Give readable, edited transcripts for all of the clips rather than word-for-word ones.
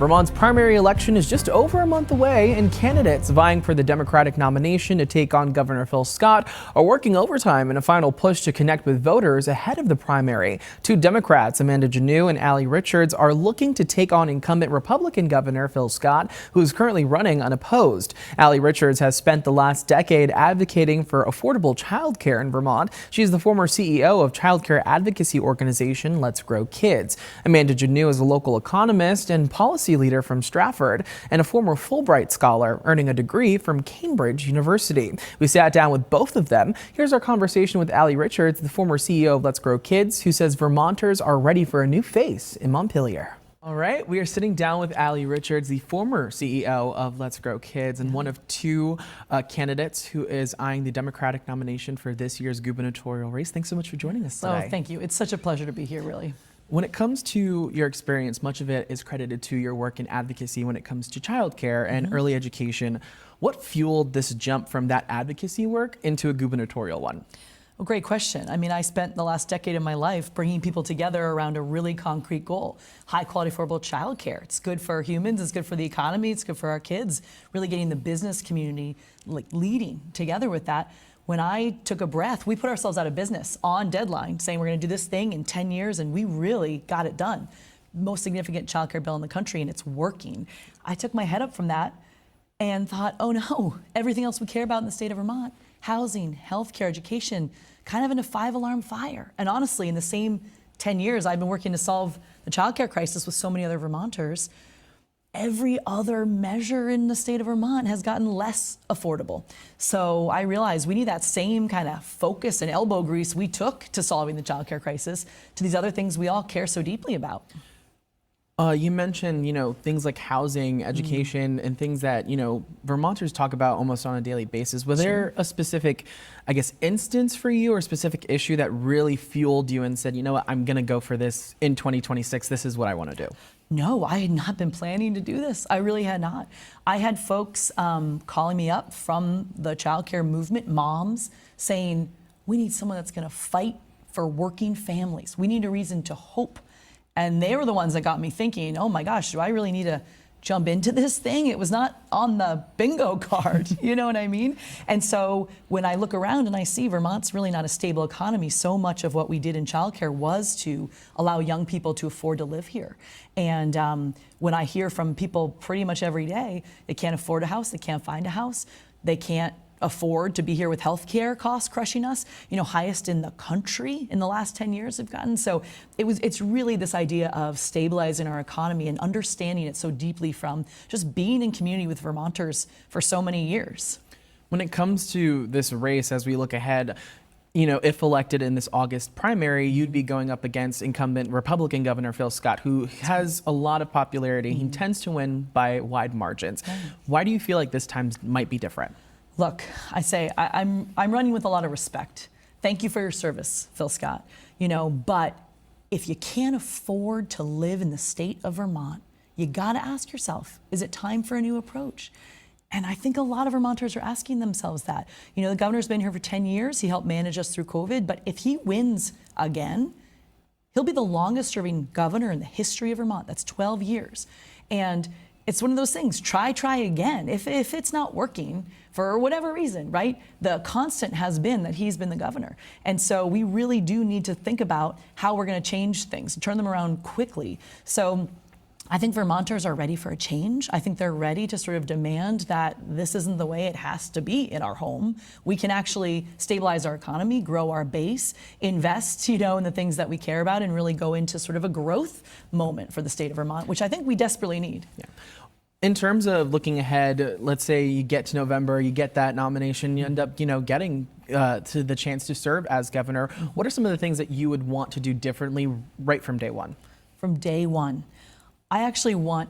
Vermont's primary election is just over a month away, and candidates vying for the Democratic nomination to take on Governor Phil Scott are working overtime in a final push to connect with voters ahead of the primary. Two Democrats, Amanda Janneau and Allie Richards, are looking to take on incumbent Republican Governor Phil Scott, who is currently running unopposed. Allie Richards has spent the last decade advocating for affordable child care in Vermont. She is the former CEO of child care advocacy organization Let's Grow Kids. Amanda Janneau is a local economist and policy leader from Stratford and a former Fulbright scholar, earning a degree from Cambridge University. We sat down with both of them. Here's our conversation with Allie Richards, the former CEO of Let's Grow Kids, who says Vermonters are ready for a new face in Montpelier. All right, we are sitting down with Allie Richards, the former CEO of Let's Grow Kids and one of two candidates who is eyeing the Democratic nomination for this year's gubernatorial race. Thanks so much for joining us today. Oh, thank you. It's such a pleasure to be here, really. When it comes to your experience, much of it is credited to your work in advocacy when it comes to childcare and early education. What fueled this jump from that advocacy work into a gubernatorial one? Well, great question. I mean, I spent the last decade of my life bringing people together around a really concrete goal: high quality, affordable childcare. It's good for humans, it's good for the economy, it's good for our kids. Really getting the business community leading together with that. When I took a breath, we put ourselves out of business on deadline, saying we're going to do this thing in 10 years, and we really got it done. Most significant childcare bill in the country, and it's working. I took my head up from that and thought, oh no, everything else we care about in the state of Vermont, housing, healthcare, education, kind of in a 5-alarm fire. And honestly, in the same 10 years I've been working to solve the childcare crisis with so many other Vermonters, every other measure in the state of Vermont has gotten less affordable. So I realized we need that same kind of focus and elbow grease we took to solving the childcare crisis to these other things we all care so deeply about. You mentioned, things like housing, education, and things that, Vermonters talk about almost on a daily basis. Was there a specific, instance for you or a specific issue that really fueled you and said, you know what, I'm going to go for this in 2026. This is what I want to do? No, I had not been planning to do this. I really had not. I had folks calling me up from the childcare movement, moms, saying, we need someone that's going to fight for working families. We need a reason to hope. And they were the ones that got me thinking, oh my gosh, do I really need to jump into this thing? It was not on the bingo card, you know what I mean? And so when I look around and I see Vermont's really not a stable economy, so much of what we did in childcare was to allow young people to afford to live here. And when I hear from people pretty much every day, they can't afford a house, they can't find a house, they can't afford to be here with healthcare costs crushing us, highest in the country in the last 10 years we've gotten. So it's really this idea of stabilizing our economy and understanding it so deeply from just being in community with Vermonters for so many years. When it comes to this race, as we look ahead, if elected in this August primary, you'd be going up against incumbent Republican Governor Phil Scott, who has a lot of popularity. He tends to win by wide margins. Why do you feel like this time might be different? Look, I say I'm running with a lot of respect. Thank you for your service, Phil Scott. But if you can't afford to live in the state of Vermont, you got to ask yourself, is it time for a new approach? And I think a lot of Vermonters are asking themselves that. The governor's been here for 10 years. He helped manage us through COVID. But if he wins again, he'll be the longest serving governor in the history of Vermont. That's 12 years. And it's one of those things, try again. If it's not working for whatever reason, right? The constant has been that he's been the governor. And so we really do need to think about how we're going to change things, turn them around quickly. So I think Vermonters are ready for a change. I think they're ready to sort of demand that this isn't the way it has to be in our home. We can actually stabilize our economy, grow our base, invest, in the things that we care about, and really go into sort of a growth moment for the state of Vermont, which I think we desperately need. Yeah. In terms of looking ahead, let's say you get to November, you get that nomination, you end up, getting to the chance to serve as governor. What are some of the things that you would want to do differently right from day one? From day one, I actually want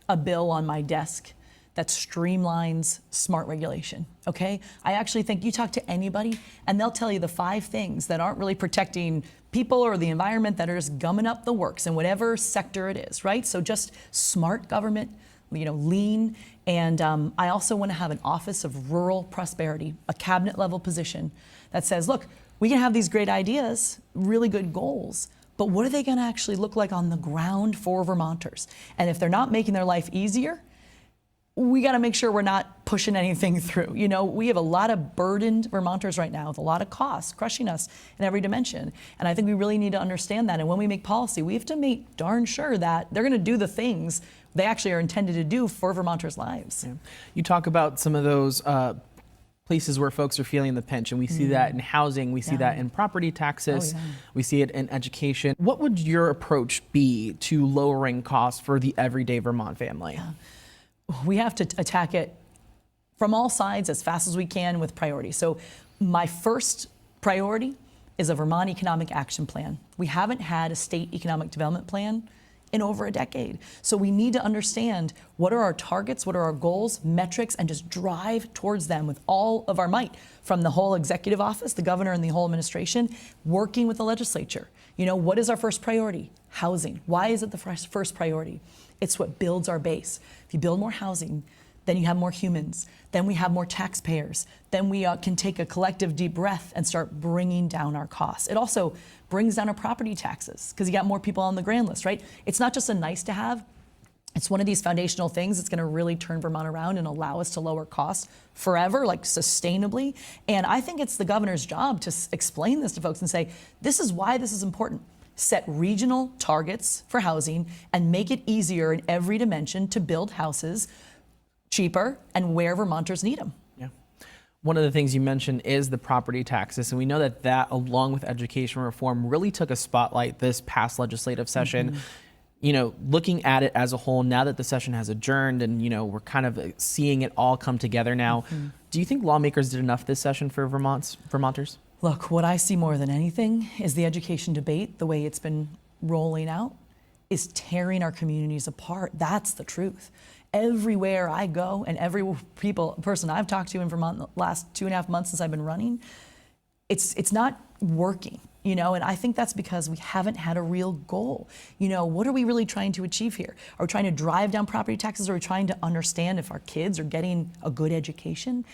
a bill on my desk that streamlines smart regulation, okay? I actually think you talk to anybody and they'll tell you the 5 things that aren't really protecting people or the environment that are just gumming up the works in whatever sector it is, right? So just smart government, lean. And I also want to have an Office of Rural Prosperity, a cabinet level position that says, look, we can have these great ideas, really good goals, but what are they going to actually look like on the ground for Vermonters? And if they're not making their life easier, we got to make sure we're not pushing anything through. You know, we have a lot of burdened Vermonters right now with a lot of costs crushing us in every dimension. And I think we really need to understand that. And when we make policy, we have to make darn sure that they're going to do the things they actually are intended to do for Vermonters' lives. Yeah. You talk about some of those places where folks are feeling the pinch, and we see that in housing, we see that in property taxes, we see it in education. What would your approach be to lowering costs for the everyday Vermont family? We have to attack it from all sides as fast as we can with priority. So my first priority is a Vermont Economic Action Plan. We haven't had a state economic development plan in over a decade. So we need to understand what are our targets, what are our goals, metrics, and just drive towards them with all of our might, from the whole executive office, the governor and the whole administration, working with the legislature. You know, what is our first priority? Housing. Why is it the first priority? It's what builds our base. If you build more housing, then you have more humans, then we have more taxpayers, then we can take a collective deep breath and start bringing down our costs. It also brings down our property taxes because you got more people on the grand list, right? It's not just a nice to have, it's one of these foundational things that's going to really turn Vermont around and allow us to lower costs forever, like sustainably. And I think it's the governor's job to explain this to folks and say, this is why this is important. Set regional targets for housing and make it easier in every dimension to build houses cheaper and where Vermonters need them. Yeah. One of the things you mentioned is the property taxes, and we know that that, along with education reform, really took a spotlight this past legislative session. You know, looking at it as a whole, now that the session has adjourned and, you know, we're kind of seeing it all come together now, do you think lawmakers did enough this session for Vermonters? Look, what I see more than anything is the education debate, the way it's been rolling out, is tearing our communities apart. That's the truth. Everywhere I go and every person I've talked to in Vermont the last 2.5 months since I've been running, it's not working, you know, and I think that's because we haven't had a real goal. You know, what are we really trying to achieve here? Are we trying to drive down property taxes? Or are we trying to understand if our kids are getting a good education?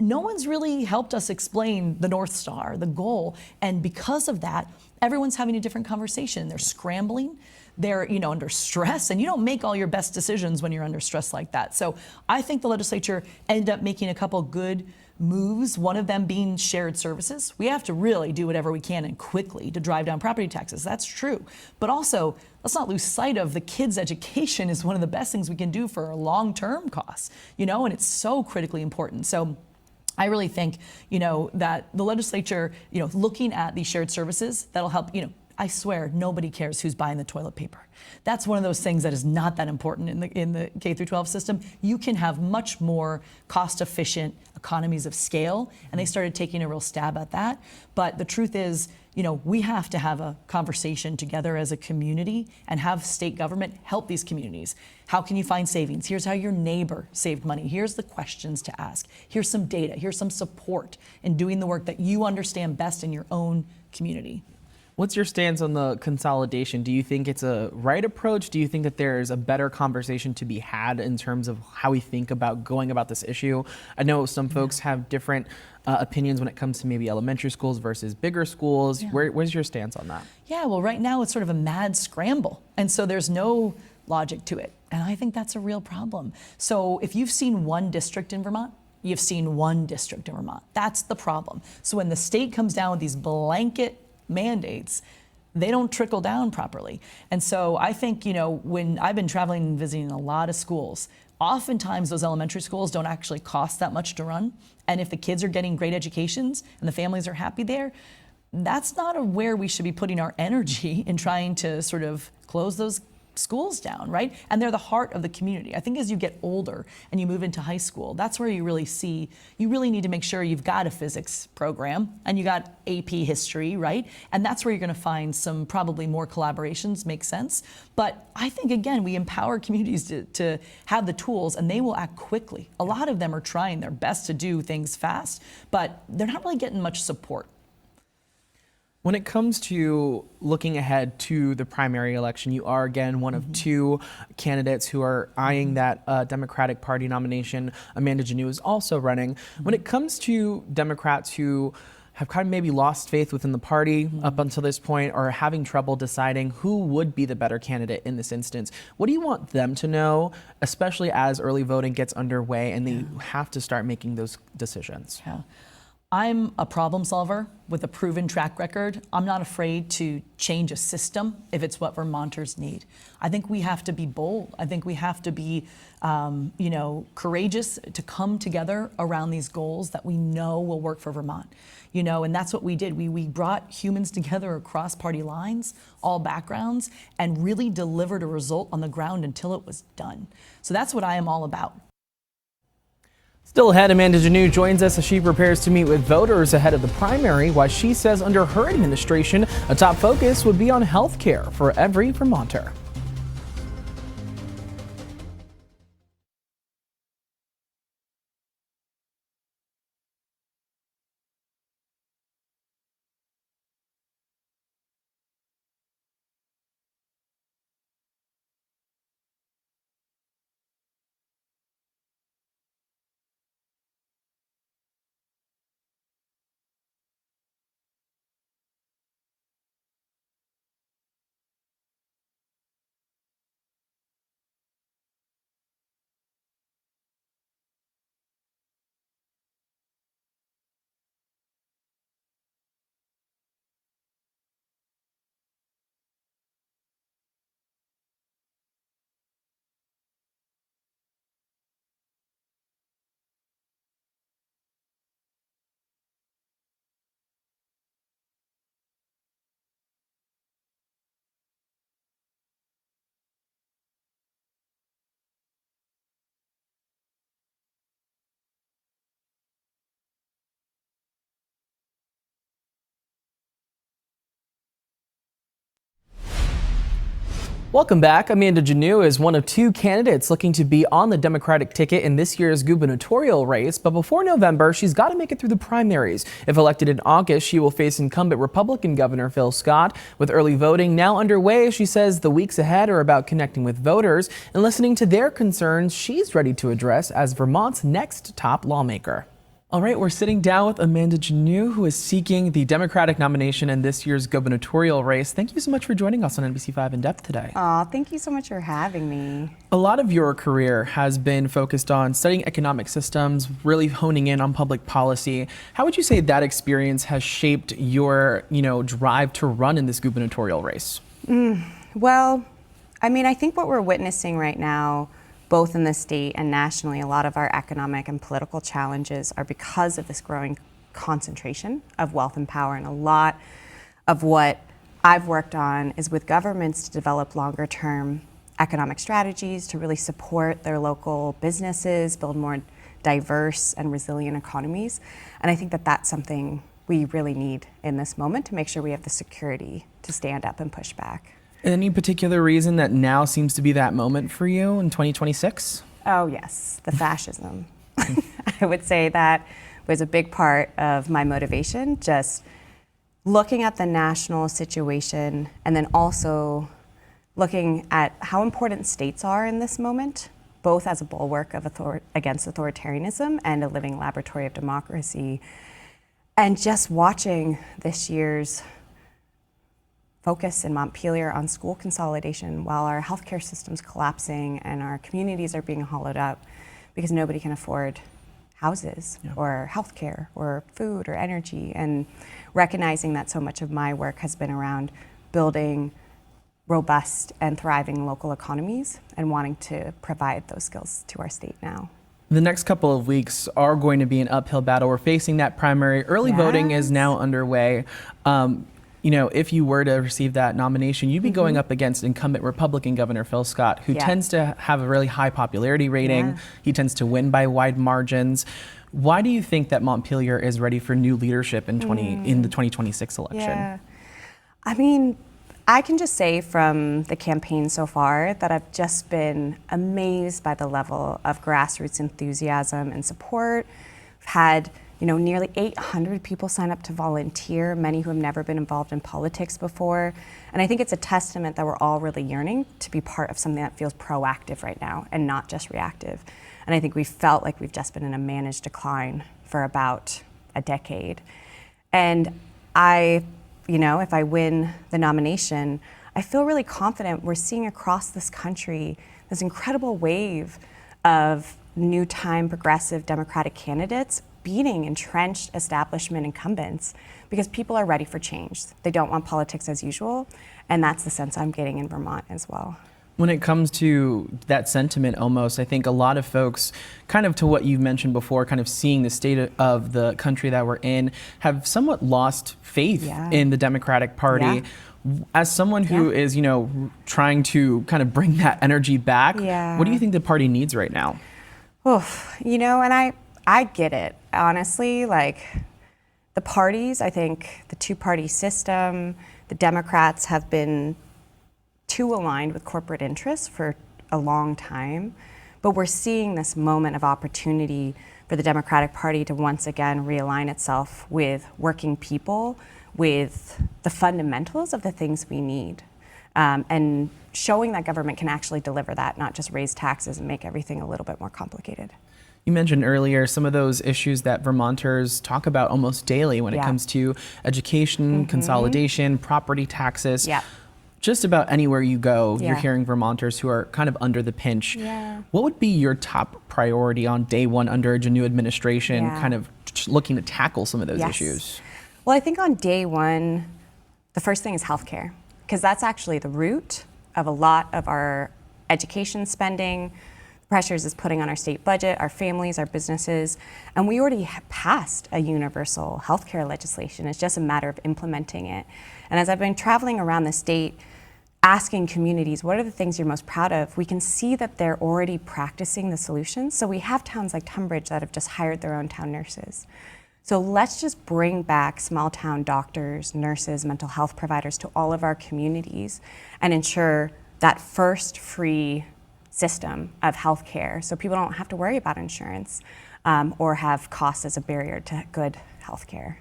No one's really helped us explain the North Star, the goal, and because of that, everyone's having a different conversation. They're scrambling, they're, you know, under stress, and you don't make all your best decisions when you're under stress like that. So I think the legislature ended up making a couple good moves, one of them being shared services. We have to really do whatever we can and quickly to drive down property taxes. That's true. But also, let's not lose sight of the kids' education is one of the best things we can do for our long-term costs, you know, and it's so critically important. So I really think, you know, that the legislature, you know, looking at these shared services, that'll help, you know, I swear nobody cares who's buying the toilet paper. That's one of those things that is not that important in the K through 12 system. You can have much more cost-efficient economies of scale, and they started taking a real stab at that. But the truth is, you know, we have to have a conversation together as a community and have state government help these communities. How can you find savings? Here's how your neighbor saved money. Here's the questions to ask. Here's some data. Here's some support in doing the work that you understand best in your own community. What's your stance on the consolidation? Do you think it's a right approach? Do you think that there's a better conversation to be had in terms of how we think about going about this issue? I know some folks have different opinions when it comes to maybe elementary schools versus bigger schools. Where's your stance on that? Yeah, well, right now it's sort of a mad scramble, and so there's no logic to it, and I think that's a real problem. So if you've seen one district in Vermont, you've seen one district in Vermont. That's the problem. So when the state comes down with these blanket mandates, they don't trickle down properly. And so I think, you know, when I've been traveling and visiting a lot of schools, oftentimes those elementary schools don't actually cost that much to run. And if the kids are getting great educations and the families are happy there, that's not where we should be putting our energy in trying to sort of close those schools down, right? And they're the heart of the community. I think as you get older and you move into high school, that's where you really see, you really need to make sure you've got a physics program and you got AP history, right? And that's where you're going to find some probably more collaborations make sense. But I think, again, we empower communities to have the tools and they will act quickly. A lot of them are trying their best to do things fast, but they're not really getting much support. When it comes to looking ahead to the primary election, you are, again, one of two candidates who are eyeing that Democratic Party nomination. Amanda Jannou is also running. When it comes to Democrats who have kind of maybe lost faith within the party up until this point, or having trouble deciding who would be the better candidate in this instance. What do you want them to know, especially as early voting gets underway and they have to start making those decisions? Yeah. I'm a problem solver with a proven track record. I'm not afraid to change a system if it's what Vermonters need. I think we have to be bold. I think we have to be, courageous to come together around these goals that we know will work for Vermont. And that's what we did. We brought humans together across party lines, all backgrounds, and really delivered a result on the ground until it was done. So that's what I am all about. Still ahead, Amanda Janu joins us as she prepares to meet with voters ahead of the primary, while she says under her administration, a top focus would be on health care for every Vermonter. Welcome back. Amanda Janu is one of two candidates looking to be on the Democratic ticket in this year's gubernatorial race. But before November, she's got to make it through the primaries. If elected in August, she will face incumbent Republican Governor Phil Scott. With early voting now underway, she says the weeks ahead are about connecting with voters and listening to their concerns she's ready to address as Vermont's next top lawmaker. All right, we're sitting down with Amanda Janu, who is seeking the Democratic nomination in this year's gubernatorial race. Thank you so much for joining us on NBC5 In Depth today. Oh, thank you so much for having me. A lot of your career has been focused on studying economic systems, really honing in on public policy. How would you say that experience has shaped your, drive to run in this gubernatorial race? Well, I think what we're witnessing right now, both in the state and nationally, a lot of our economic and political challenges are because of this growing concentration of wealth and power. And a lot of what I've worked on is with governments to develop longer term economic strategies to really support their local businesses, build more diverse and resilient economies. And I think that that's something we really need in this moment to make sure we have the security to stand up and push back. Any particular reason that now seems to be that moment for you in 2026? Oh yes, the fascism. I would say that was a big part of my motivation, just looking at the national situation and then also looking at how important states are in this moment, both as a bulwark of against authoritarianism and a living laboratory of democracy. And just watching this year's focus in Montpelier on school consolidation while our healthcare system's collapsing and our communities are being hollowed out because nobody can afford houses or healthcare or food or energy, and recognizing that so much of my work has been around building robust and thriving local economies and wanting to provide those skills to our state now. The next couple of weeks are going to be an uphill battle. We're facing that primary. Early voting is now underway. If you were to receive that nomination, you'd be going up against incumbent Republican Governor Phil Scott, who tends to have a really high popularity rating. He tends to win by wide margins. Why do you think that Montpelier is ready for new leadership in the 2026 election? Yeah. I can just say from the campaign so far that I've just been amazed by the level of grassroots enthusiasm and support. We've had nearly 800 people sign up to volunteer, many who have never been involved in politics before. And I think it's a testament that we're all really yearning to be part of something that feels proactive right now and not just reactive. And I think we felt like we've just been in a managed decline for about a decade. And if I win the nomination, I feel really confident we're seeing across this country this incredible wave of new time progressive Democratic candidates beating entrenched establishment incumbents because people are ready for change. They don't want politics as usual, and that's the sense I'm getting in Vermont as well. When it comes to that sentiment, almost, I think a lot of folks, kind of to what you've mentioned before, kind of seeing the state of the country that we're in, have somewhat lost faith in the Democratic Party. As someone who is, trying to kind of bring that energy back, what do you think the party needs right now? And I get it, honestly. Like, the parties, I think the two-party system, the Democrats have been too aligned with corporate interests for a long time. But we're seeing this moment of opportunity for the Democratic Party to once again realign itself with working people, with the fundamentals of the things we need, and showing that government can actually deliver that, not just raise taxes and make everything a little bit more complicated. You mentioned earlier some of those issues that Vermonters talk about almost daily when it comes to education, consolidation, property taxes. Just about anywhere you go, you're hearing Vermonters who are kind of under the pinch. What would be your top priority on day one under a new administration, kind of looking to tackle some of those issues? Well, I think on day one, the first thing is healthcare, because that's actually the root of a lot of our education spending, pressures it's putting on our state budget, our families, our businesses, and we already have passed a universal healthcare legislation. It's just a matter of implementing it. And as I've been traveling around the state, asking communities, what are the things you're most proud of? We can see that they're already practicing the solutions. So we have towns like Tunbridge that have just hired their own town nurses. So let's just bring back small town doctors, nurses, mental health providers to all of our communities and ensure that first free system of healthcare so people don't have to worry about insurance or have costs as a barrier to good healthcare.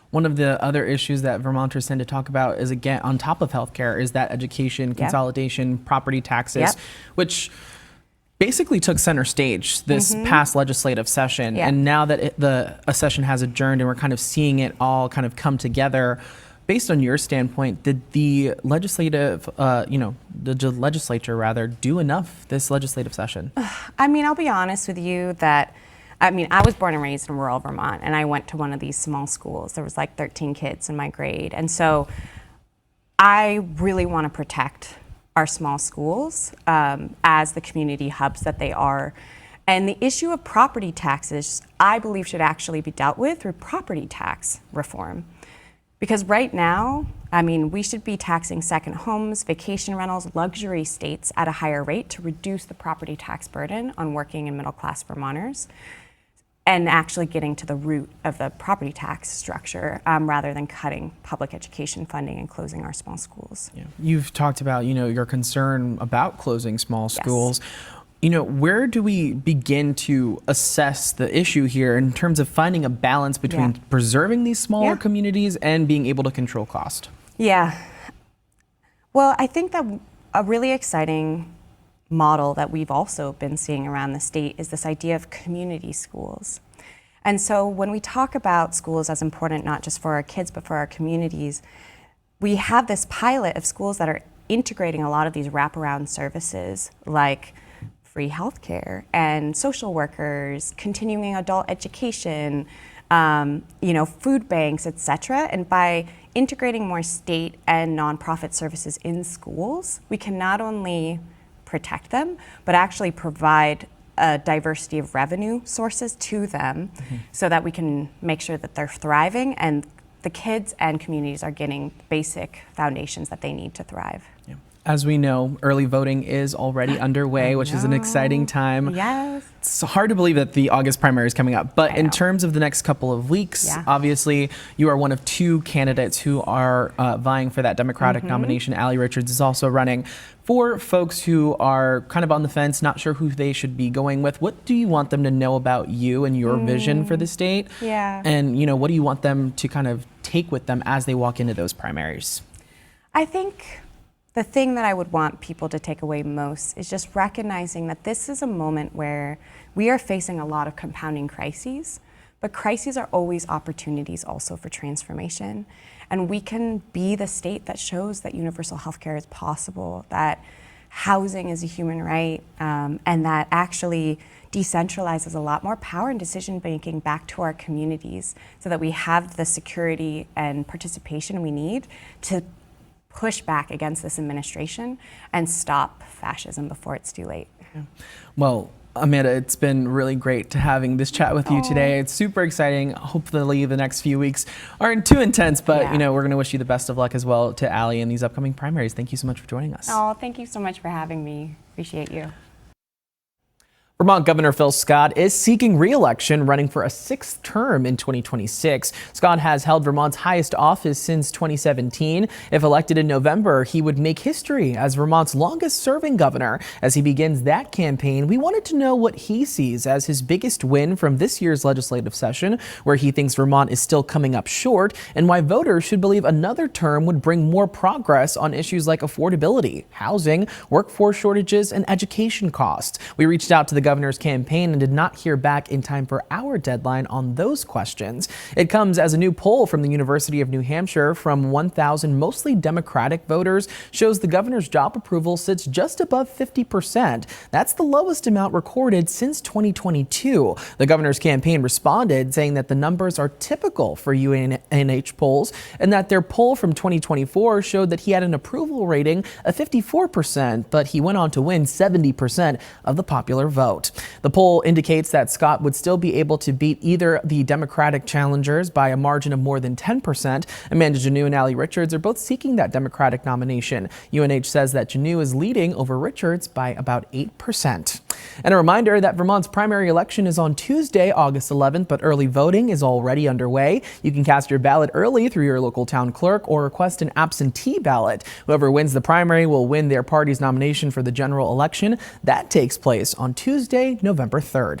One of the other issues that Vermonters tend to talk about is, again, on top of healthcare, is that education, consolidation, property taxes, which basically took center stage this past legislative session. And now that a session has adjourned and we're kind of seeing it all kind of come together, based on your standpoint, did the legislature do enough this legislative session? I mean, I'll be honest with you that I was born and raised in rural Vermont, and I went to one of these small schools. There was like 13 kids in my grade. And so I really want to protect our small schools as the community hubs that they are. And the issue of property taxes, I believe, should actually be dealt with through property tax reform. Because right now, we should be taxing second homes, vacation rentals, luxury estates at a higher rate to reduce the property tax burden on working and middle-class Vermonters, and actually getting to the root of the property tax structure rather than cutting public education funding and closing our small schools. You've talked about, your concern about closing small schools. Where do we begin to assess the issue here in terms of finding a balance between preserving these smaller communities and being able to control cost? Well, I think that a really exciting model that we've also been seeing around the state is this idea of community schools. And so when we talk about schools as important, not just for our kids, but for our communities, we have this pilot of schools that are integrating a lot of these wraparound services like free healthcare and social workers, continuing adult education, food banks, et cetera. And by integrating more state and nonprofit services in schools, we can not only protect them, but actually provide a diversity of revenue sources to them so that we can make sure that they're thriving and the kids and communities are getting basic foundations that they need to thrive. As we know, early voting is already underway, which is an exciting time. It's hard to believe that the August primary is coming up, but in terms of the next couple of weeks, obviously you are one of two candidates who are vying for that Democratic nomination. Allie Richards is also running. For folks who are kind of on the fence, not sure who they should be going with, what do you want them to know about you and your vision for the state? And what do you want them to kind of take with them as they walk into those primaries? I think the thing that I would want people to take away most is just recognizing that this is a moment where we are facing a lot of compounding crises, But crises are always opportunities also for transformation. And we can be the state that shows that universal health care is possible, that housing is a human right, and that actually decentralizes a lot more power and decision making back to our communities so that we have the security and participation we need to push back against this administration and stop fascism before it's too late. Yeah. Well, Amanda, it's been really great to having this chat with you today. It's super exciting. Hopefully the next few weeks aren't too intense, but you know, we're going to wish you the best of luck as well to Allie in these upcoming primaries. Thank you so much for joining us. Oh, thank you so much for having me. Appreciate you. Vermont Governor Phil Scott is seeking re-election, running for a 6th term in 2026. Scott has held Vermont's highest office since 2017. If elected in November, he would make history as Vermont's longest-serving governor. As he begins that campaign, we wanted to know what he sees as his biggest win from this year's legislative session, where he thinks Vermont is still coming up short, and why voters should believe another term would bring more progress on issues like affordability, housing, workforce shortages, and education costs. We reached out to the governor's campaign and did not hear back in time for our deadline on those questions. It comes as a new poll from the University of New Hampshire from 1,000 mostly Democratic voters shows the governor's job approval sits just above 50%. That's the lowest amount recorded since 2022. The governor's campaign responded, saying that the numbers are typical for UNH polls and that their poll from 2024 showed that he had an approval rating of 54%, but he went on to win 70% of the popular vote. The poll indicates that Scott would still be able to beat either the Democratic challengers by a margin of more than 10%. Amanda Janu and Allie Richards are both seeking that Democratic nomination. UNH says that Janu is leading over Richards by about 8%. And a reminder that Vermont's primary election is on Tuesday, August 11th, but early voting is already underway. You can cast your ballot early through your local town clerk or request an absentee ballot. Whoever wins the primary will win their party's nomination for the general election. That takes place on Tuesday, November 3rd.